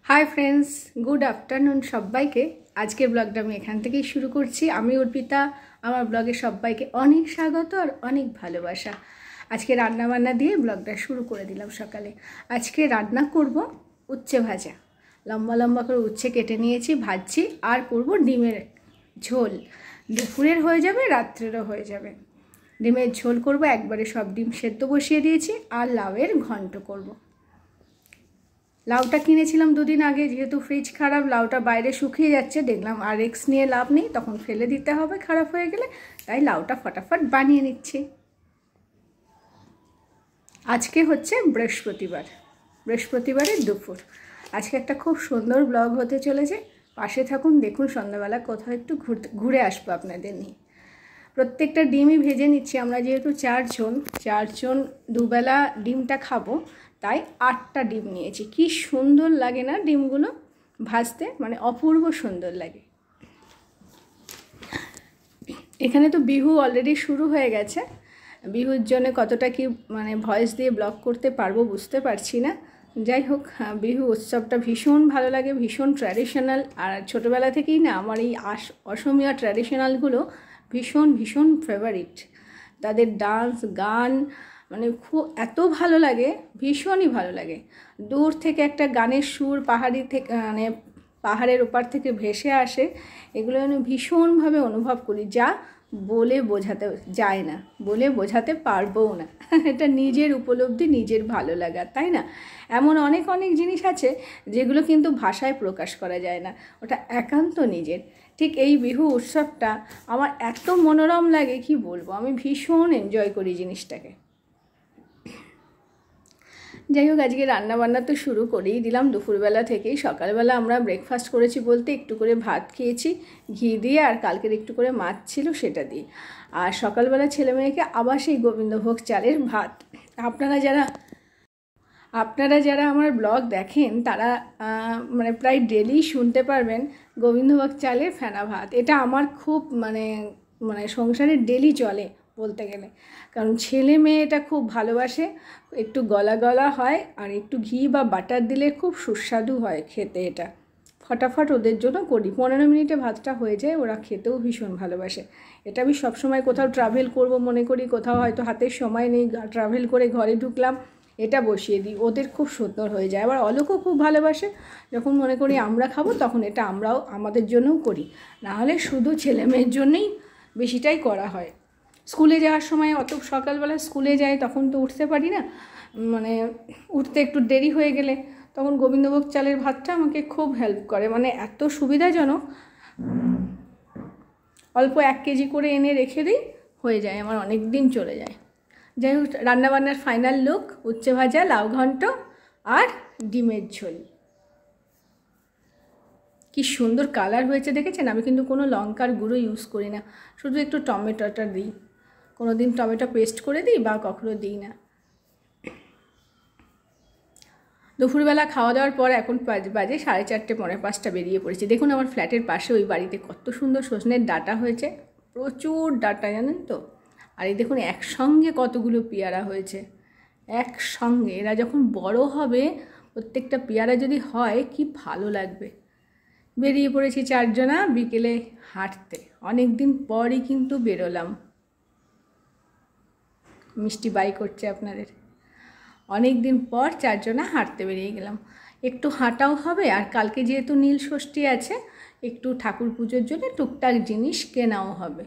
Hi friends good afternoon सबाइके आज के ब्लगटा मैं एखान থেকে शुरू करছি। আমি অর্পিতা আমার ব্লগে সবাইকে অনেক স্বাগত আর অনেক ভালোবাসা। আজকে রান্না বান্না দিয়ে ব্লগটা শুরু করে দিলাম সকালে। আজকে রান্না করব উচ্ছে ভাজা, লম্বা লম্বা করে উচ্ছে কেটে নিয়েছি, ভাজছি আর করব ডিমের ঝোল। দুপুরের হয়ে যাবে, রাত্রেরও হয়ে যাবে। ডিমের ঝোল করব, একবারে সব ডিম সেদ্ধ বসিয়ে দিয়েছি আর লাউয়ের ঘন্ট করব। লাউটা কিনেছিলাম দুদিন আগে, যেহেতু ফ্রিজ খারাপ, লাউটা বাইরে শুকিয়ে যাচ্ছে, দেখলাম আর রিস্ক নিয়ে লাভ নেই, তখন ফেলে দিতে হবে খারাপ হয়ে গেলে, তাই লাউটা ফটাফট বানিয়ে নিচ্ছি। আজকে হচ্ছে বৃহস্পতিবারের দুপুর। আজকে একটা খুব সুন্দর ব্লগ হতে চলেছে, পাশে থাকুন, দেখুন। সন্ধ্যাবেলা কোথাও একটু ঘুরে আসবো আপনাদের নিয়ে। প্রত্যেকটা ডিমই ভেজে নিচ্ছি, আমরা যেহেতু চারজন দুবেলা ডিমটা খাবো, তাই 8টা ডিম নিয়েছি। কি সুন্দর লাগে না ডিমগুলো ভাজতে, মানে অপূর্ব সুন্দর লাগে। এখানে তো বিহু অলরেডি শুরু হয়ে গেছে, বিহুর জন্য কতটা কি মানে ভয়েস দিয়ে ব্লগ করতে পারবো বুঝতে পারছি না। যাই হোক, বিহু উৎসবটা ভীষণ ভালো লাগে, ভীষণ ট্র্যাডিশনাল। আর ছোটোবেলা থেকেই না আমার এই অসমীয়া ট্র্যাডিশনালগুলো ভীষণ ফেভারিট। তাদের ডান্স, গান মানে খুব এত ভালো লাগে, ভীষণই ভালো লাগে। দূর থেকে একটা গানের সুর পাহাড়ি থেকে মানে পাহাড়ের ওপার থেকে ভেসে আসে, এগুলো আমি ভীষণভাবে অনুভব করি, যা বলে বোঝাতে যায় না, বলে বোঝাতে পারবও না। এটা নিজের উপলব্ধি, নিজের ভালো লাগা, তাই না? এমন অনেক জিনিস আছে যেগুলো কিন্তু ভাষায় প্রকাশ করা যায় না, ওটা একান্ত নিজের। ঠিক এই বিহু উৎসবটা আমার এত মনোরম লাগে, কি বলবো, আমি ভীষণ এনজয় করি জিনিসটাকে। যাই হোক, আজকে রান্নাবান্না তো শুরু করেই দিলাম দুপুরবেলা থেকেই। সকালবেলা আমরা ব্রেকফাস্ট করেছি বলতে একটু করে ভাত খেয়েছি ঘি দিয়ে, আর কালকের একটু করে মাছ ছিল সেটা দিয়ে। আর সকালবেলা ছেলেমেয়েকে আবার সেই গোবিন্দভোগ চালের ভাত। আপনারা যারা আমার ব্লগ দেখেন তারা মানে প্রায় ডেলি শুনতে পারবেন গোবিন্দভোগ চালের ফেনা ভাত। এটা আমার খুব মানে সংসারে ডেলি চলে বলতে গেলে, কারণ ছেলে মেয়ে এটা খুব ভালোবাসে। একটু গলা হয় আর একটু ঘি বা বাটার দিলে খুব সুস্বাদু হয় খেতে। এটা ফটাফট ওদের জন্য করি, 15 মিনিটে ভাতটা হয়ে যায়, ওরা খেতেও ভীষণ ভালোবাসে। এটা আমি সবসময় কোথাও ট্রাভেল করব মনে করি, কোথাও হয়তো হাতের সময় নেই, ট্রাভেল করে ঘরে ঢুকলাম, এটা বসিয়ে দিই, ওদের খুব সুন্দর হয়ে যায়। আবার অলোকও খুব ভালোবাসে, যখন মনে করি আমরা খাবো তখন এটা আমরাও আমাদের জন্যও করি, নাহলে শুধু ছেলে মেয়ের জন্যই বেশিটাই করা হয়। স্কুলে যাওয়ার সময় অত সকালবেলা স্কুলে যাই, তখন তো উঠতে পারি না, মানে উঠতে একটু দেরি হয়ে গেলে তখন গোবিন্দভোগ চালের ভাতটা আমাকে খুব হেল্প করে, মানে এত সুবিধাজনক। অল্প 1 কেজি করে এনে রেখে দিই, হয়ে যায় আমার, অনেক দিন চলে যায়। যাই হোক, রান্নাবান্নার ফাইনাল লুক, উচ্ছে ভাজা, লাউ ঘন্ট আর ডিমের ঝোল। কি সুন্দর কালার হয়েছে দেখেছেন? আমি কিন্তু কোনো লঙ্কার গুঁড়ো ইউজ করি না, শুধু একটু টমেটোটা দিই। কোনো দিন টমেটো পেস্ট করে দিই বা কখনো দিই না। দুপুরবেলা খাওয়া দাওয়ার পর এখন বাজে 4:30, 4:45 বেরিয়ে পড়েছি। দেখুন আমার ফ্ল্যাটের পাশে ওই বাড়িতে কত সুন্দর সজনের ডাঁটা হয়েছে, প্রচুর ডাঁটা, জানেন তো। আর এই দেখুন একসঙ্গে কতগুলো পেয়ারা হয়েছে একসঙ্গে। এরা যখন বড় হবে, প্রত্যেকটা পেয়ারা যদি হয়, কি ভালো লাগবে। বেরিয়ে পড়েছি 4 জনা বিকেলে হাঁটতে, অনেক দিন পরই কিন্তু বেরোলাম। মিষ্টি বাই করছে আপনাদের। অনেক দিন পর 4 জনা হাঁটতে বেরিয়ে গেলাম, একটু হাঁটাও হবে, আর কালকে যেহেতু নীল ষষ্ঠী আছে, একটু ঠাকুর পুজোর জন্য টুকটাক জিনিস কেনাও হবে।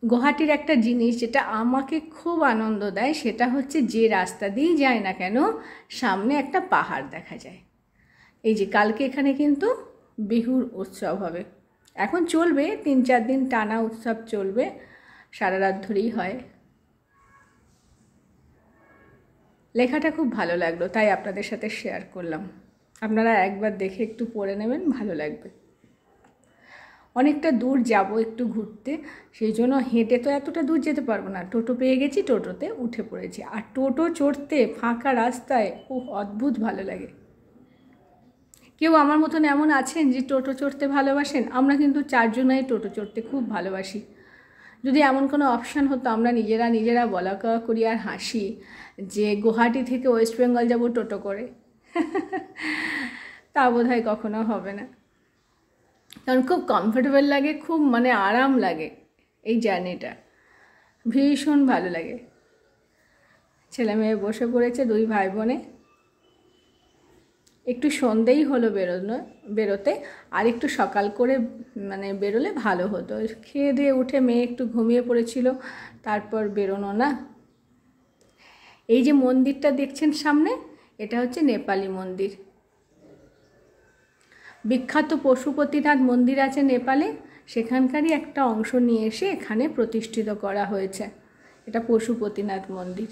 গুয়াহাটির একটা জিনিস যেটা আমাকে খুব আনন্দ দেয়, সেটা হচ্ছে যে রাস্তা দিয়েই যায় না কেন, সামনে একটা পাহাড় দেখা যায়। এই যে কালকে এখানে কিন্তু বিহুর উৎসব হবে, এখন চলবে 3-4 দিন টানা উৎসব চলবে, সারা রাত ধরেই হয়। লেখাটা খুব ভালো লাগলো, তাই আপনাদের সাথে শেয়ার করলাম। আপনারা একবার দেখে একটু পড়ে নেবেন, ভালো লাগবে। অনেকটা দূর যাব একটু ঘুরতে, সেই জন্য হেঁটে তো এতটা দূর যেতে পারবো না। টোটো পেয়ে গেছি, টোটোতে উঠে পড়েছি। আর টোটো চড়তে ফাঁকা রাস্তায় খুব অদ্ভুত ভালো লাগে। কেউ আমার মতন এমন আছেন যে টোটো চড়তে ভালোবাসেন? আমরা কিন্তু 4 জনাই টোটো চড়তে খুব ভালোবাসি। যদি এমন কোনো অপশান হতো, আমরা নিজেরা বলা করি আর হাসি যে গুয়াহাটি থেকে ওয়েস্ট বেঙ্গল যাব টোটো করে। তা বোধহয় কখনো হবে না, কারণ খুব কমফোর্টেবল লাগে, খুব মানে আরাম লাগে এই জার্নিটা, ভীষণ ভালো লাগে। ছেলে মেয়ে বসে পড়েছে, দুই ভাই বোনে। একটু সন্ধেই হলো বেরোতে, আর একটু সকাল করে মানে বেরোলে ভালো হতো। খেয়ে দিয়ে উঠে মেয়ে একটু ঘুমিয়ে পড়েছিল, তারপর বেরোনো না। এই যে মন্দিরটা দেখছেন সামনে, এটা হচ্ছে নেপালি মন্দির। বিখ্যাত পশুপতিনাথ মন্দির আছে নেপালে, সেখানকারই একটা অংশ নিয়ে এসে এখানে প্রতিষ্ঠিত করা হয়েছে। এটা পশুপতিনাথ মন্দির।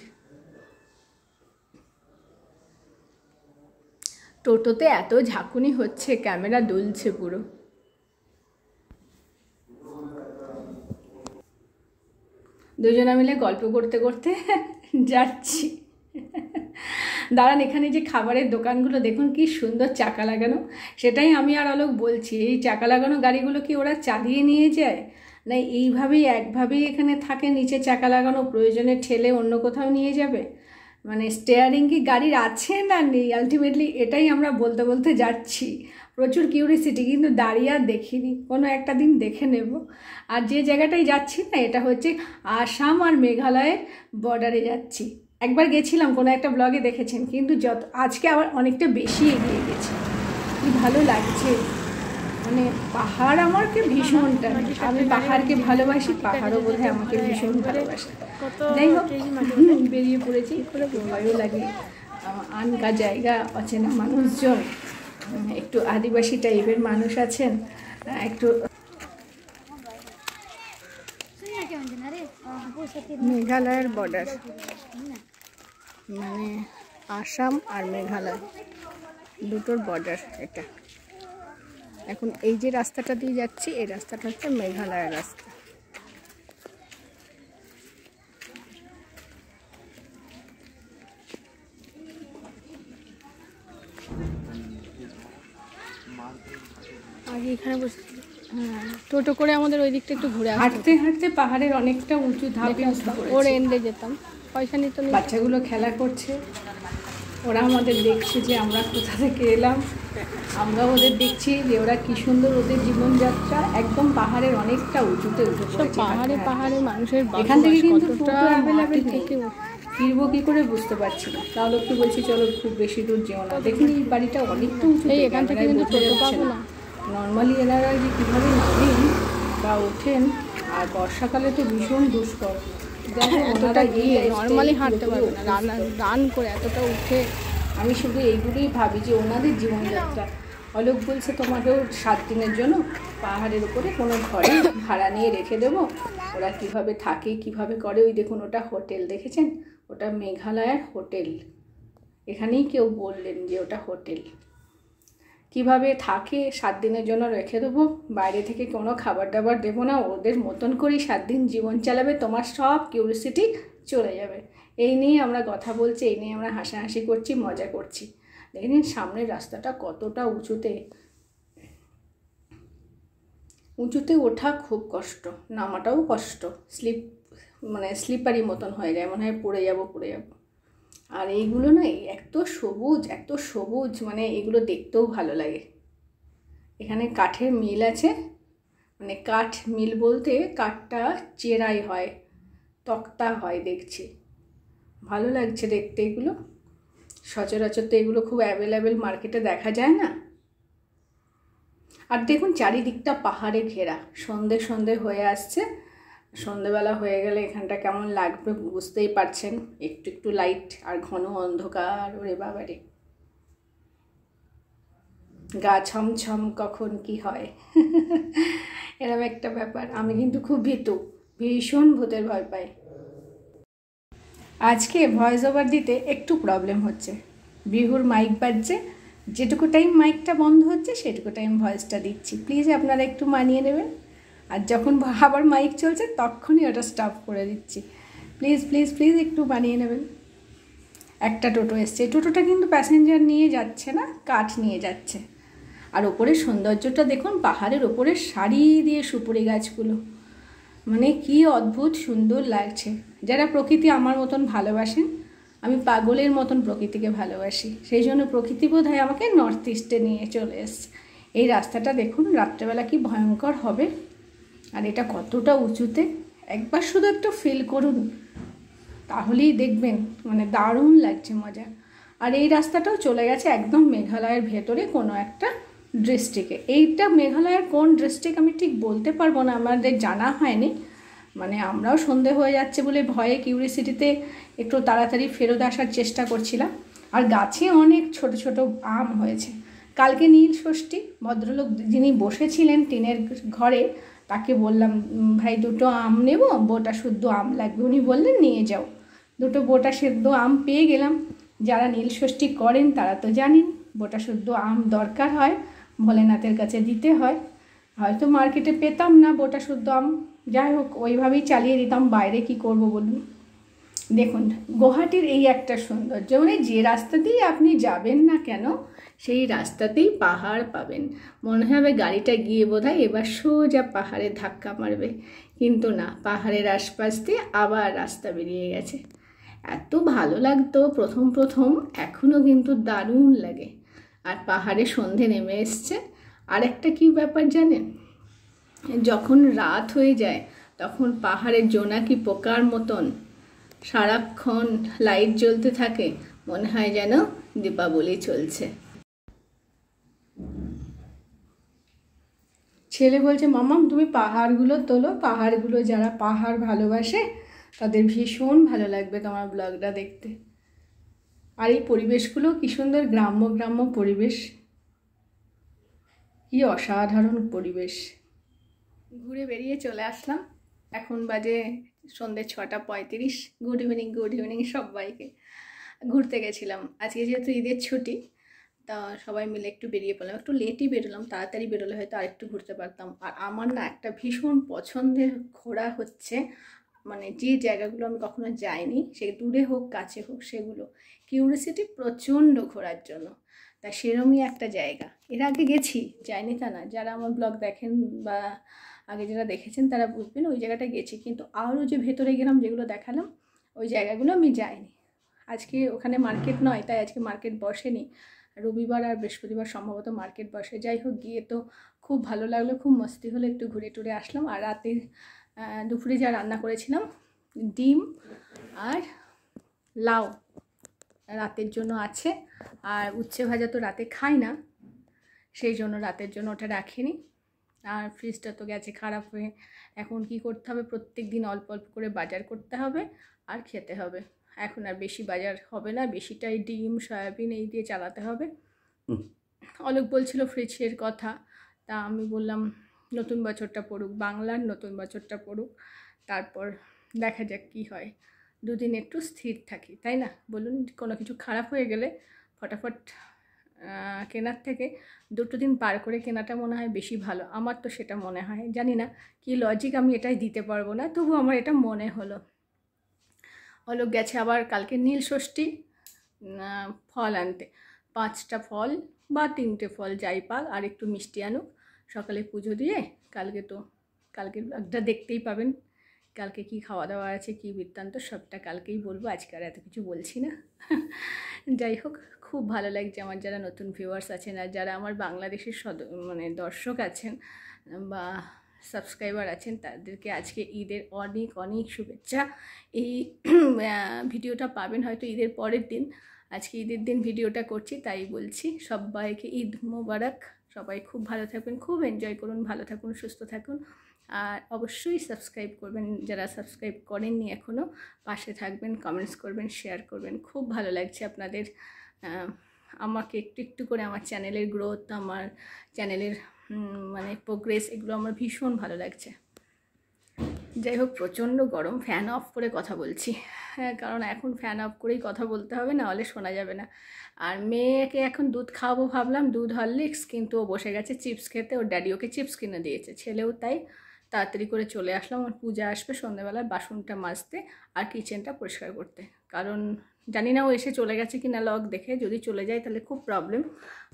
টোটোতে এত ঝাঁকুনি হচ্ছে, ক্যামেরা দুলছে পুরো। দুজনে মিলে গল্প করতে করতে যাচ্ছি। দাঁড়ান, এখানে যে খাবারের দোকানগুলো দেখুন কি সুন্দর চাকা লাগানো। সেটাই আমি আর অলোক বলছি, এই চাকা লাগানো গাড়িগুলো কি ওরা চালিয়ে নিয়ে যায়, না এইভাবেই একভাবেই এখানে থাকে, নিচে চাকা লাগানো, প্রয়োজনে ঠেলে অন্য কোথাও নিয়ে যাবে? মানে স্টিয়ারিং কি গাড়ির আছে না নেই, আলটিমেটলি এটাই আমরা বলতে বলতে যাচ্ছি। প্রচুর কিউরিসিটি, কিন্তু দাঁড়িয়ে আর দেখিনি, কোনো একটা দিন দেখে নেব। আর যে জায়গাটায় যাচ্ছি না, এটা হচ্ছে আসাম আর মেঘালয়ের বর্ডারে যাচ্ছি। একবার গেছিলাম, কোনো একটা ব্লগে দেখেছেন, কিন্তু আজকে আবার অনেকটা বেশি এগিয়ে গেছি। কি ভালো লাগছে, মানে পাহাড় আমাকে ভীষণ টানে, আমি পাহাড়কে ভালোবাসি, পাহাড়ও বোধহয় আমাকে ভীষণ ভালোবাসে। যাই হোক, বেরিয়ে পড়েছি, ভয়ও লাগে, আনকা জায়গা, অচেনা মানুষজন, একটু আদিবাসী টাইপের মানুষ আছেন, একটু মেঘালয়ের বর্ডার, মানে আসাম আর মেঘালয় দুটোর বর্ডার এটা। এখন এই যে রাস্তাটা দিয়ে যাচ্ছি, এই রাস্তাটা হচ্ছে মেঘালয়ের রাস্তা। আগে এখানে বসে, হ্যাঁ, টোটো করে আমাদের ওই দিকটা একটু ঘুরে হাঁটতে হাঁটতে পাহাড়ের অনেকটা উঁচু ধাপে ওর এন্ডে যেতাম, পয়সা নিত না। বাচ্চাগুলো খেলা করছে, ওরা আমাদের দেখছে যে আমরা কোথা থেকে এলাম, আমরা ওদের দেখছি যে ওরা কি সুন্দর ওদের জীবনযাত্রা, একদম পাহাড়ের অনেকটা উঁচুতে উঠে পড়েছে। পাহাড়ে মানুষের এখান থেকে কিন্তু ফিরবো কি করে বুঝতে পারছি না। তাহলে কি বলছি, চলো খুব বেশি দূর যেও না, দেখুন এই বাড়িটা অনেকটা উঁচু, এখান থেকে কিন্তু টোটো পাবো না। নর্মালি এনারা যে কীভাবে নামেন বা ওঠেন, আর বর্ষাকালে তো ভীষণ দুষ্কর, এতটা গিয়ে নর্মালি হাঁটতে পারবে না, রান করে এতটা উঠে। আমি শুধু এইগুলোই ভাবি যে ওনাদের জীবনযাত্রা। অলোক বলছে তোমাকেও 7 দিনের জন্য পাহাড়ের উপরে কোনো ঘরে ভাড়া নিয়ে রেখে দেবো, ওরা কীভাবে থাকে কীভাবে করে। ওই দেখুন, ওটা হোটেল, দেখেছেন, ওটা মেঘালয়ের হোটেল। এখানেই কেউ বললেন যে ওটা হোটেল। কিভাবে থাকে, 7 দিনের জন্য রেখে দেবো, বাইরে থেকে কোনো খাবার দাবার দেবো না, ওদের মতন করেই 7 দিন জীবন চালাবে, তোমার সব কিউরিসিটি চলে যাবে। এই নিয়ে আমরা কথা বলছি, এই নিয়ে আমরা হাসাহাসি করছি, মজা করছি। দেখেন সামনের রাস্তাটা কতটা উঁচুতে, উঁচুতে ওঠা খুব কষ্ট, নামাটাও কষ্ট, স্লিপারি মতন হয়ে যায়, মনে হয় পড়ে যাব। আর এইগুলো না এত সবুজ, মানে এগুলো দেখতেও ভালো লাগে। এখানে কাঠের মিল আছে, মানে কাঠ মিল বলতে কাঠটা চেরাই হয়, তক্তা হয়, দেখছি ভালো লাগছে দেখতে। এগুলো সচরাচর তো এগুলো খুব অ্যাভেলেবেল মার্কেটে দেখা যায় না। আর দেখুন চারিদিকটা পাহাড়ে ঘেরা, সন্ধে হয়ে আসছে, সন্ধেবেলা হয়ে গেলে এখানটা কেমন লাগবে বুঝতেই পারছেন, একটু লাইট আর ঘন অন্ধকার। ওরে বাবারে, গা ছমছম কখন কি হয় এরকম একটা ব্যাপার। আমি কিন্তু খুব ভীষণ ভূতের ভয় পাই। আজকে ভয়েস ওভার দিতে একটু প্রবলেম হচ্ছে, বিহুর মাইক বাজছে, যেটুকু টাইম মাইকটা বন্ধ হচ্ছে সেটুকু টাইম ভয়েসটা দিচ্ছি, প্লিজ আপনারা একটু মানিয়ে নেবেন। আর যখন আবার মাইক চলছে তখনই ওটা স্টপ করে দিচ্ছি, প্লিজ একটু মানিয়ে নেবেন। একটা টোটো এসছে, টোটোটা কিন্তু প্যাসেঞ্জার নিয়ে যাচ্ছে না, কাঠ নিয়ে যাচ্ছে। আর ওপরে সৌন্দর্যটা দেখুন, পাহাড়ের ওপরে সারি দিয়ে সুপুরি গাছগুলো, মানে কি অদ্ভুত সুন্দর লাগছে। যারা প্রকৃতি আমার মতন ভালোবাসেন, আমি পাগলের মতন প্রকৃতিকে ভালোবাসি, সেই জন্য প্রকৃতি বোধহয় আমাকে নর্থ ইস্টে নিয়ে চলে এসছে। এই রাস্তাটা দেখুন রাত্রেবেলা কি ভয়ঙ্কর হবে, আর এটা কতটা উঁচুতে, একবার শুধু একটু ফিল করুন, তাহলেই দেখবেন মানে দারুণ লাগছে, মজা। আর এই রাস্তাটাও চলে গেছে একদম মেঘালয়ের ভেতরে কোনো একটা ডিস্ট্রিক্টে। এইটা মেঘালয়ের কোন ডিস্ট্রিক্ট আমি ঠিক বলতে পারবো না, আমাদের জানা হয়নি, মানে আমরাও সন্ধে হয়ে যাচ্ছে বলে ভয়ে কিউরিসিটিতে একটু তাড়াতাড়ি ফেরত আসার চেষ্টা করছিলাম। আর গাছে অনেক ছোট ছোট আম হয়েছে। কালকে নীল ষষ্ঠী, ভদ্রলোক যিনি বসেছিলেন টিনের ঘরে, তাকে বললাম ভাই দুটো আম নেব, বোটা শুদ্ধ আম লাগবে। উনি বললেন নিয়ে যাও। দুটো বোটা সেদ্ধ আম পেয়ে গেলাম। যারা নীল ষষ্ঠী করেন তারা তো জানেন বোটা শুদ্ধ আম দরকার হয়, ভোলেনাথের কাছে দিতে হয়। হয়তো মার্কেটে পেতাম না বোটা শুদ্ধ আম, যাই হোক ওইভাবেই চালিয়ে দিতাম, বাইরে কি করব বলুন। দেখুন গুয়াহাটির এই একটা সৌন্দর্য, মানে যে রাস্তা দিয়ে আপনি যাবেন না কেন সেই রাস্তাতেই পাহাড় পাবেন। মনে হবে গাড়িটা গিয়ে বোধহয় এবার সোজা পাহাড়ে ধাক্কা মারবে, কিন্তু না, পাহাড়ের আশপাশ দিয়ে আবার রাস্তা বেরিয়ে গেছে। এত ভালো লাগতো প্রথম প্রথম, এখনও কিন্তু দারুণ লাগে। আর পাহাড়ে সন্ধে নেমে এসছে। আর একটা কী ব্যাপার জানেন, যখন রাত হয়ে যায় তখন পাহাড়ের জোনাকি পোকার মতন সারাক্ষণ লাইট জ্বলতে থাকে, মনে হয় যেন দীপাবলি চলছে। ছেলে বলছে মামাম তুমি পাহাড়গুলো তোলো, পাহাড়গুলো, যারা পাহাড় ভালোবাসে তাদের ভীষণ ভালো লাগবে তোমার ব্লগটা দেখতে। আর এই পরিবেশগুলো কী সুন্দর, গ্রাম্য গ্রাম্য পরিবেশ, কি অসাধারণ পরিবেশ। ঘুরে বেরিয়ে চলে আসলাম, এখন বাজে সন্ধ্যে 6:35। গুড ইভিনিং, গুড ইভিনিং সবাইকে। ঘুরতে গেছিলাম আজকে, যেহেতু ঈদের ছুটি, তা সবাই মিলে একটু বেরিয়ে পড়লাম। একটু লেটই বেরোলাম, তাড়াতাড়ি বেরোলে হয়তো আরেকটু ঘুরতে পারতাম। আর আমার না একটা ভীষণ পছন্দের ঘোরা হচ্ছে, মানে যে জায়গাগুলো আমি কখনো যাইনি, সে দূরে হোক কাছে হোক, সেগুলো কিউরিসিটি প্রচণ্ড ঘোরার জন্য। তা সেরমই একটা জায়গা, এর আগে গেছি, যাইনি তা না, যারা আমার ব্লগ দেখেন বা আগে যারা দেখেছেন তারা বুঝবেন ওই জায়গাটা গেছি, কিন্তু আরও যে ভেতরে গেলাম যেগুলো দেখালাম ওই জায়গাগুলো আমি যাইনি। আজকে ওখানে মার্কেট নয়, তাই আজকে মার্কেট বসেনি, রবিবার আর বৃহস্পতিবার সম্ভবত মার্কেট বসে। যাই হোক, গিয়ে তো খুব ভালো লাগলো, খুব মস্তি হলো, একটু ঘুরে টুরে আসলাম। আর রাতের দুপুরে যা রান্না করেছিলাম, ডিম আর লাউ রাতের জন্য আছে। আর উচ্ছে ভাজা তো রাতে খাই না, সেই জন্য রাতের জন্য ওটা রাখিনি। আর ফ্রিজটা তো গেছে খারাপ হয়ে, এখন কি করতে হবে, প্রত্যেক দিন অল্প অল্প করে বাজার করতে হবে আর খেতে হবে। এখন আর বেশি বাজার হবে না, বেশিটাই ডিম সয়াবিন এই দিয়ে চালাতে হবে। অলোক বলছিল ফ্রিজের কথা, তা আমি বললাম নতুন বছরটা পড়ুক, বাংলার নতুন বছরটা পড়ুক, তারপর দেখা যাক কী হয়। দুদিন একটু স্থির থাকি, তাই না বলুন। কোনো কিছু খারাপ হয়ে গেলে ফটাফট কেনার থেকে দুটো দিন পার করে কেনাটা মনে হয় বেশি ভালো, আমার তো সেটা মনে হয়। জানি না কি লজিক, আমি এটাই দিতে পারবো না, তবু আমার এটা মনে হলো। অলোক গেছে আবার কালকে নীল ষষ্ঠী ফল আনতে, 5টা ফল বা 3টে ফল যাই পাক, আর একটু মিষ্টি আনুক, সকালে পুজো দিয়ে কালকে একটা দেখতেই পাবেন, কালকে কি খাওয়া দাওয়া আছে, কি বৃত্তান্ত, সবটা কালকেই বলবো, আজকে আর এত কিছু বলছি না। যাই হোক, খুব ভালো লাগছে আমার যারা নতুন ভিউয়ার্স আছেন, আর যারা আমার বাংলাদেশের মানে দর্শক আছেন বা সাবস্ক্রাইবার আছেন, তাদেরকে আজকে ঈদের অনেক অনেক শুভেচ্ছা। এই ভিডিওটা পাবেন হয়তো ঈদের পরের দিন, আজকে ঈদের দিন ভিডিওটা করছি, তাই বলছি সবাইকে ঈদ মোবারক। সবাই খুব ভালো থাকবেন, খুব এনজয় করুন, ভালো থাকুন, সুস্থ থাকুন। আর অবশ্যই সাবস্ক্রাইব করবেন, যারা সাবস্ক্রাইব করেননি এখনও, পাশে থাকবেন, কমেন্টস করবেন, শেয়ার করবেন। খুব ভালো লাগছে আপনাদের আমাকে একটু একটু করে আমার চ্যানেলের গ্রোথ, আমার চ্যানেলের মানে প্রোগ্রেস, এগুলো আমার ভীষণ ভালো লাগছে। যাই হোক, প্রচণ্ড গরম, ফ্যান অফ করে কথা বলছি, হ্যাঁ, কারণ এখন ফ্যান অফ করেই কথা বলতে হবে, না হলে শোনা যাবে না। আর মেয়েকে এখন দুধ খাওয়াবো ভাবলাম, দুধ হরলিক্স, কিন্তু ও বসে গেছে চিপস খেতে, ওর ড্যাডি ওকে চিপস কিনে দিয়েছে, ছেলেও তাই। তাড়াতাড়ি করে চলে আসলাম, ওর পূজা আসবে সন্ধ্যাবেলায়, বাসনটা মাজতে আর কিচেনটা পরিষ্কার করতে, কারণ জানি না ও এসে চলে গেছে কি না লক দেখে। যদি চলে যায় তাহলে খুব প্রবলেম,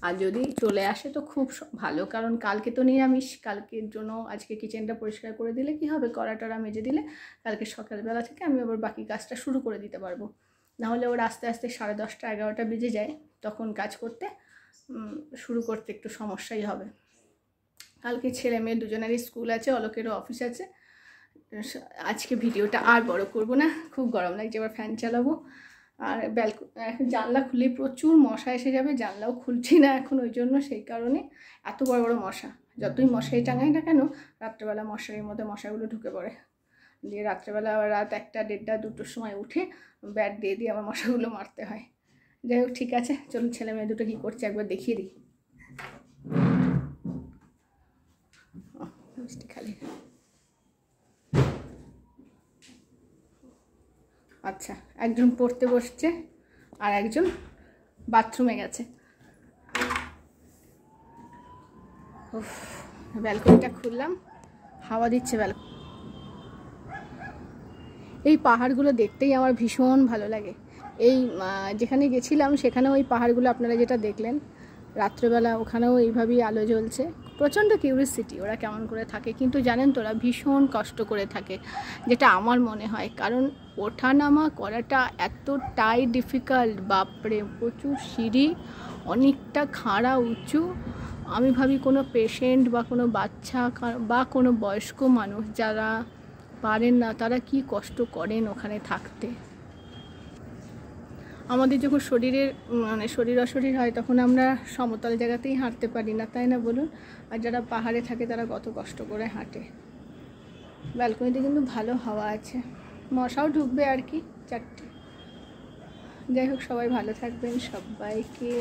আর যদি চলে আসে তো খুব ভালো, কারণ কালকে তো নিরামিষ, কালকের জন্য আজকে কিচেনটা পরিষ্কার করে দিলে কি হবে, কড়াটা মেজে দিলে কালকে সকালবেলা থেকে আমি আবার বাকি কাজটা শুরু করে দিতে পারবো। নাহলে ওর আস্তে আস্তে 10:30 11টা বেজে যায়, তখন কাজ করতে শুরু করতে একটু সমস্যাই হবে। কালকে ছেলে মেয়ে দুজনেরই স্কুল আছে, অলোকেরও অফিস আছে। আজকে ভিডিওটা আর বড় করব না, খুব গরম লাগছে, এবার ফ্যান চালাবো। আর জানলা খুলেই প্রচুর মশা এসে যাবে, জানলাও খুলছি না এখন ওই জন্য, সেই কারণে এত বড় বড় মশা। যতই মশারি টাঙাই না কেন, রাত্রেবেলা মশারির মধ্যে মশাগুলো ঢুকে পড়ে, দিয়ে রাত্রেবেলা আবার রাত 1টা 1:30 2টোর সময় উঠে ব্যাট দিয়ে দিয়ে আমার মশাগুলো মারতে হয়। যাই হোক, ঠিক আছে, চলুন ছেলে মেয়ে দুটো কী করছে একবার দেখিয়ে দিই। মিষ্টি খালি। আচ্ছা, একজন পড়তে বসছে আর একজন বাথরুমে গেছে। ব্যালকনিটা খুললাম, হাওয়া দিচ্ছে ব্যালকনি। এই পাহাড়গুলো দেখতেই আমার ভীষণ ভালো লাগে। এই যেখানে গেছিলাম সেখানে ওই পাহাড়গুলো আপনারা যেটা দেখলেন রাত্রেবেলা, ওখানেও এইভাবেই আলো জ্বলছে। প্রচণ্ড কিউরিয়াসিটি ওরা কেমন করে থাকে, কিন্তু জানেন তো ওরা ভীষণ কষ্ট করে থাকে, যেটা আমার মনে হয়, কারণ ওঠানামা করাটা এতটাই ডিফিকাল্ট, বাপরে, প্রচুর সিঁড়ি, অনেকটা খাড়া উঁচু। আমি ভাবি কোনো পেশেন্ট বা কোনো বাচ্চা বা কোনো বয়স্ক মানুষ যারা পারেন না, তারা কি কষ্ট করেন ওখানে থাকতে। আমাদের যখন শরীর অশরীর হয় তখন আমরা সমতল জায়গাতেই হাঁটতে পারি না, তাই না বলুন? আর যারা পাহাড়ে থাকে তারা কত কষ্ট করে হাঁটে। ব্যালকনিতে কিন্তু ভালো হাওয়া আছে, মশাও ঢুকবে আর কি 4টে। যাই হোক, সবাই ভালো থাকবেন, সবাইকে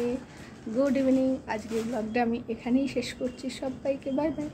গুড ইভিনিং। আজকের ব্লগটা আমি এখানেই শেষ করছি, সবাইকে বাই বাই।